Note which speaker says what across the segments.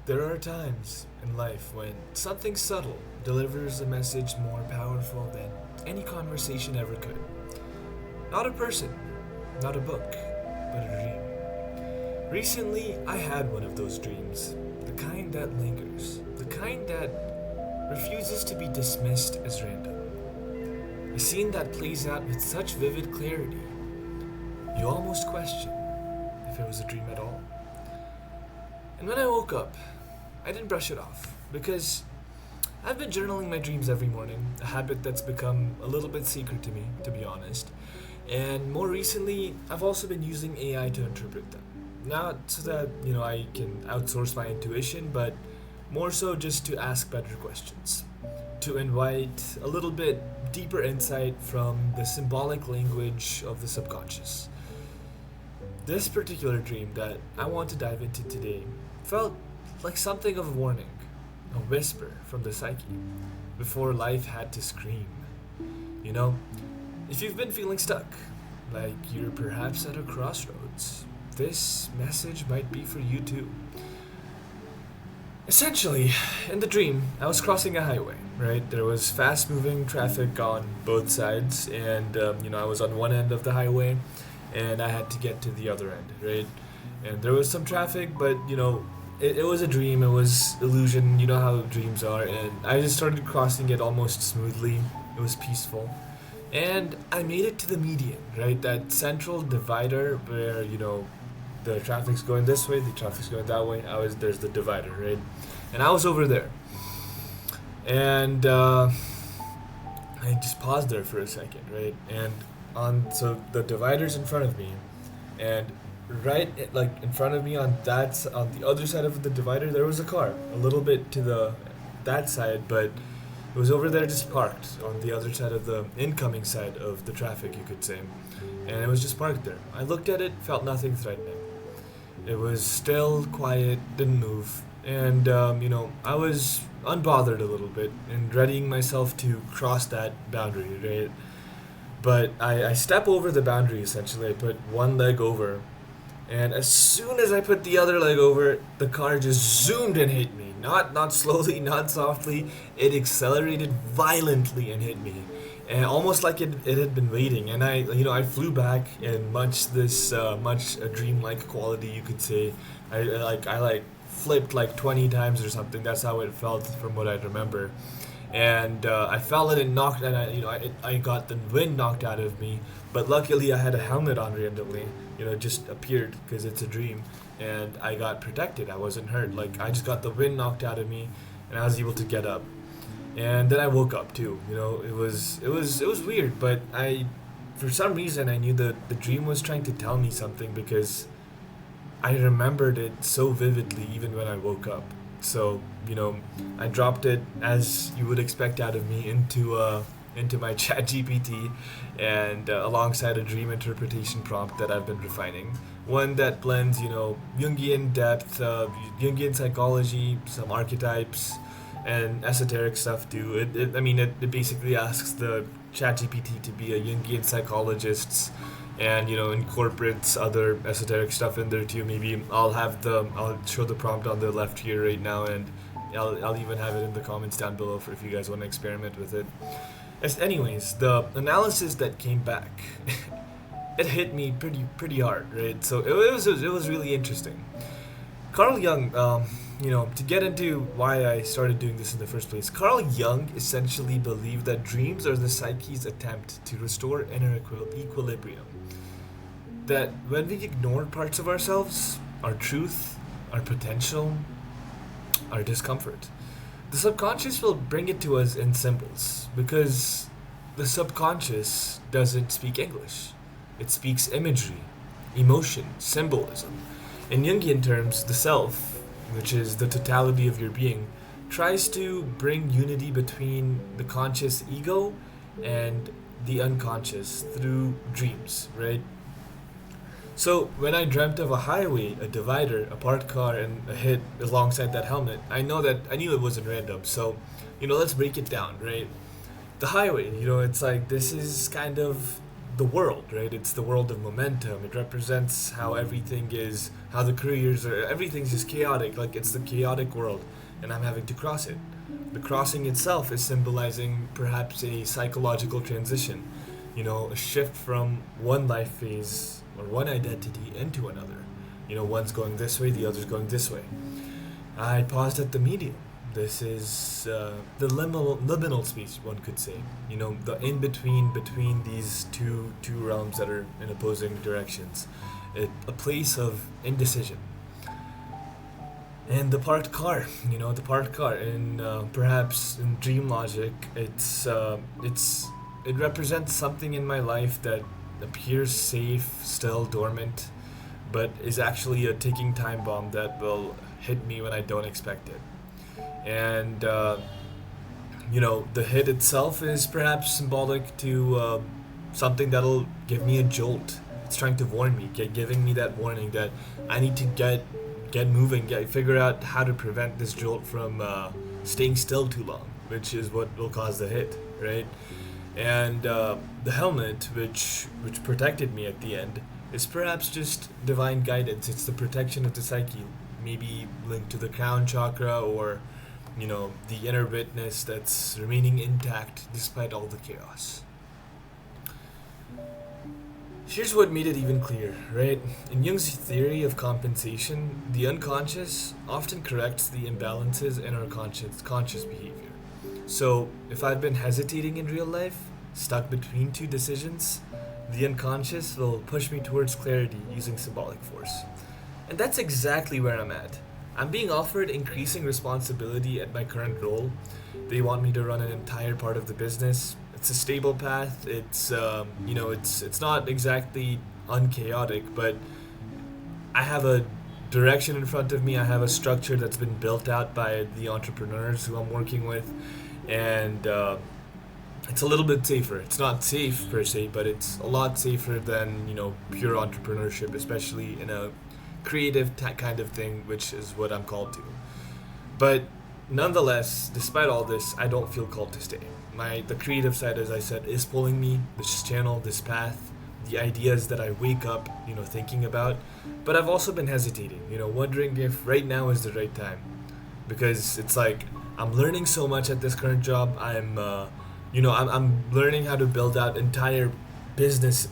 Speaker 1: There are times in life when something subtle delivers a message more powerful than any conversation ever could. Not a person, not a book, but a dream. Recently, I had one of those dreams. The kind that lingers. The kind that refuses to be dismissed as random. A scene that plays out with such vivid clarity, you almost question if it was a dream at all. And when I woke up, I didn't brush it off because I've been journaling my dreams every morning, a habit that's become a little bit secret to me, to be honest. And more recently, I've also been using AI to interpret them. Not so that, I can outsource my intuition, but more so just to ask better questions, to invite a little bit deeper insight from the symbolic language of the subconscious. This particular dream that I want to dive into today felt like something of a warning, a whisper from the psyche, before life had to scream. You know, if you've been feeling stuck, like you're perhaps at a crossroads, this message might be for you too. Essentially, in the dream, I was crossing a highway, right? There was fast moving traffic on both sides, and, I was on one end of the highway, and I had to get to the other end, right? And there was some traffic, but, it was a dream, it was illusion, you know how dreams are, and I just started crossing it almost smoothly. It was peaceful. And I made it to the median, right? That central divider where, the traffic's going this way, the traffic's going that way. There's the divider, right? And I was over there. And I just paused there for a second, right? And so the divider's in front of me, and like in front of me on the other side of the divider, there was a car, a little bit to that side, but it was over there just parked on the other side of the incoming side of the traffic, you could say. And it was just parked there. I looked at it, felt nothing threatening. It was still, quiet, didn't move. And, I was unbothered a little bit and readying myself to cross that boundary, right? But I step over the boundary, essentially. I put one leg over. And as soon as I put the other leg over, the car just zoomed and hit me. Not slowly, not softly. It accelerated violently and hit me, and almost like it had been waiting. And I flew back in much a dreamlike quality, you could say. I flipped like 20 times or something. That's how it felt from what I remember. And I fell and it knocked, and I got the wind knocked out of me. But luckily, I had a helmet on randomly. It just appeared because it's a dream, and I got protected. I wasn't hurt. Like I just got the wind knocked out of me, and I was able to get up. And then I woke up too. It was weird, but for some reason, I knew that the dream was trying to tell me something because I remembered it so vividly, even when I woke up. So I dropped it as you would expect out of me into my chat GPT, and alongside a dream interpretation prompt that I've been refining. One that blends, Jungian depth, Jungian psychology, some archetypes, and esoteric stuff too. It basically asks the chat GPT to be a Jungian psychologist, and incorporates other esoteric stuff in there too. Maybe I'll show the prompt on the left here right now, and I'll even have it in the comments down below for if you guys want to experiment with it. Anyways, the analysis that came back, it hit me pretty hard, right? So it was really interesting. Carl Jung, to get into why I started doing this in the first place, Carl Jung essentially believed that dreams are the psyche's attempt to restore inner equilibrium. That when we ignore parts of ourselves, our truth, our potential, our discomfort, the subconscious will bring it to us in symbols, because the subconscious doesn't speak English. It speaks imagery, emotion, symbolism. In Jungian terms, the self, which is the totality of your being, tries to bring unity between the conscious ego and the unconscious through dreams, right? So when I dreamt of a highway, a divider, a parked car, and a hit alongside that helmet, I knew it wasn't random. So, let's break it down, right? The highway, it's like this is kind of the world, right? It's the world of momentum. It represents how everything is, how the careers are, everything's just chaotic. Like it's the chaotic world, and I'm having to cross it. The crossing itself is symbolizing perhaps a psychological transition, a shift from one life phase or one identity into another. One's going this way, the other's going this way. I paused at the medium. This is the liminal space, one could say. The in between these two realms that are in opposing directions. A place of indecision. And the parked car, and perhaps in dream logic, it represents something in my life that appears safe, still dormant, but is actually a ticking time bomb that will hit me when I don't expect it. And the hit itself is perhaps symbolic to something that'll give me a jolt. It's trying to warn me, giving me that warning that I need to get moving, figure out how to prevent this jolt from staying still too long, which is what will cause the hit, right? And the helmet, which protected me at the end, is perhaps just divine guidance. It's the protection of the psyche, maybe linked to the crown chakra or the inner witness that's remaining intact despite all the chaos. Here's what made it even clearer, right? In Jung's theory of compensation, the unconscious often corrects the imbalances in our conscious behavior. So, if I've been hesitating in real life, stuck between two decisions, the unconscious will push me towards clarity using symbolic force. And that's exactly where I'm at. I'm being offered increasing responsibility at my current role. They want me to run an entire part of the business. It's a stable path. It's it's not exactly unchaotic, but I have a direction in front of me. I have a structure that's been built out by the entrepreneurs who I'm working with, and it's a little bit safer. It's not safe per se, but it's a lot safer than pure entrepreneurship, especially in a creative kind of thing, which is what I'm called to. But nonetheless, despite all this, I don't feel called to stay. The creative side, as I said, is pulling me, this channel, this path, the ideas that I wake up, thinking about. But I've also been hesitating, wondering if right now is the right time. Because it's like, I'm learning so much at this current job. I'm learning how to build out an entire business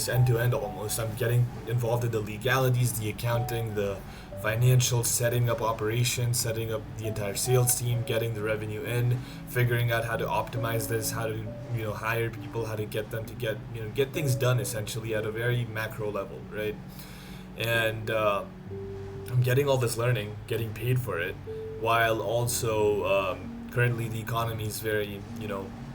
Speaker 1: end to end almost. I'm getting involved in the legalities, the accounting, the financial, setting up operations, setting up the entire sales team, getting the revenue in, figuring out how to optimize this, how to hire people, how to get them to get things done essentially at a very macro level, right? And I'm getting all this learning, getting paid for it, while also currently the economy is very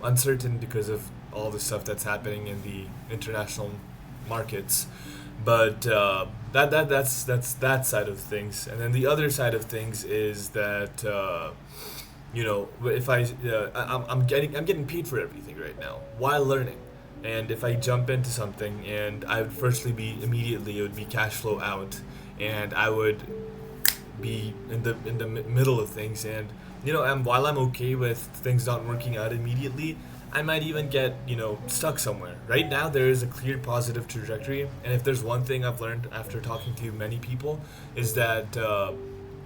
Speaker 1: uncertain because of all the stuff that's happening in the international markets. But that's that side of things, and then the other side of things is that if I'm getting paid for everything right now while learning, and if I jump into something and I would it would be cash flow out, and I would be in the middle of things, and while I'm okay with things not working out immediately, I might even get, stuck somewhere. Right now, there is a clear positive trajectory, and if there's one thing I've learned after talking to many people, is that a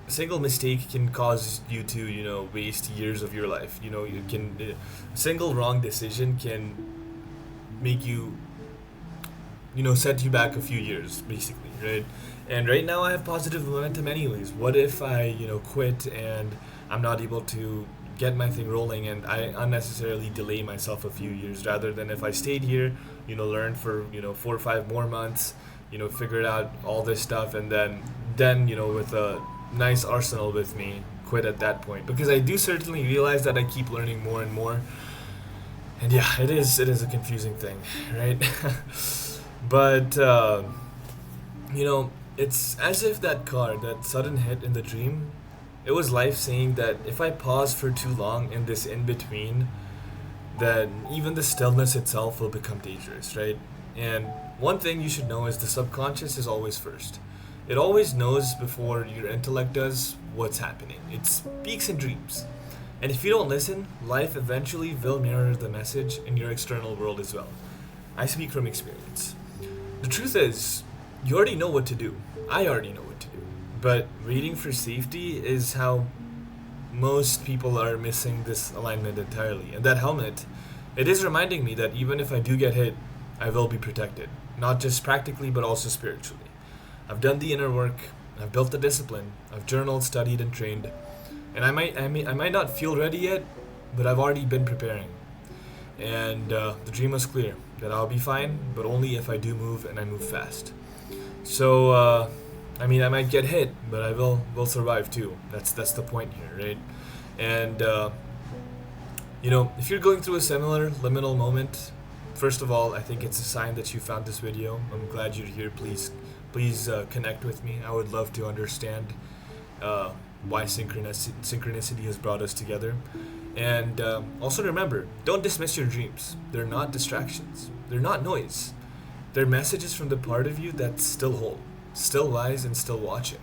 Speaker 1: single mistake can cause you to, waste years of your life. A single wrong decision can make you, set you back a few years, basically, right? And right now, I have positive momentum anyways. What if I, quit and I'm not able to get my thing rolling, and I unnecessarily delay myself a few years, rather than if I stayed here, learn for 4 or 5 more months, figured out all this stuff, and then with a nice arsenal with me, quit at that point. Because I do certainly realize that I keep learning more and more, and yeah, it is a confusing thing, right? But it's as if that sudden hit in the dream, it was life saying that if I pause for too long in this in-between, then even the stillness itself will become dangerous, right? And one thing you should know is the subconscious is always first. It always knows before your intellect does what's happening. It speaks in dreams. And if you don't listen, life eventually will mirror the message in your external world as well. I speak from experience. The truth is, you already know what to do. I already know what to do. But waiting for safety is how most people are missing this alignment entirely. And that helmet, it is reminding me that even if I do get hit, I will be protected. Not just practically, but also spiritually. I've done the inner work, I've built the discipline, I've journaled, studied, and trained. And I might not feel ready yet, but I've already been preparing. And the dream was clear that I'll be fine, but only if I do move and I move fast. So, I might get hit, but I will survive too. That's the point here, right? And if you're going through a similar liminal moment, first of all, I think it's a sign that you found this video. I'm glad you're here. Please connect with me. I would love to understand why synchronicity has brought us together. And also remember, don't dismiss your dreams. They're not distractions. They're not noise. They're messages from the part of you that's still whole, still wise, and still watching.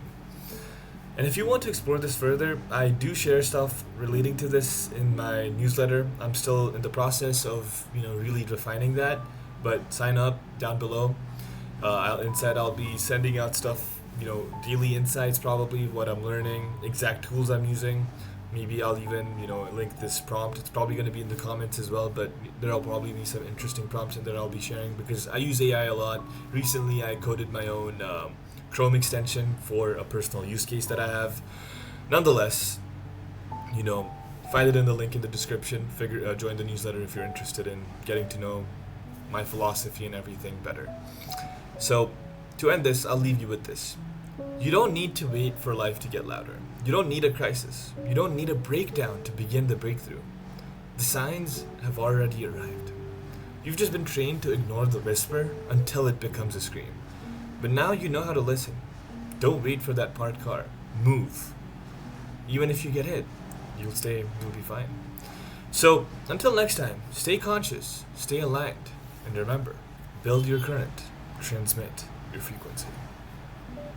Speaker 1: And if you want to explore this further, I do share stuff relating to this in my newsletter. I'm still in the process of really refining that, but sign up down below. Inside I'll be sending out stuff, daily insights, probably what I'm learning, exact tools I'm using. Maybe I'll even link this prompt. It's probably going to be in the comments as well, but there'll probably be some interesting prompts in there I'll be sharing because I use AI a lot. Recently I coded my own Chrome extension for a personal use case that I have. Nonetheless, find it in the link in the description. Join the newsletter if you're interested in getting to know my philosophy and everything better. So to end this, I'll leave you with this. You don't need to wait for life to get louder. You don't need a crisis. You don't need a breakdown to begin the breakthrough. The signs have already arrived. You've just been trained to ignore the whisper until it becomes a scream. But now you know how to listen. Don't wait for that parked car. Move. Even if you get hit, you'll be fine. So until next time, stay conscious, stay aligned, and remember, build your current, transmit your frequency.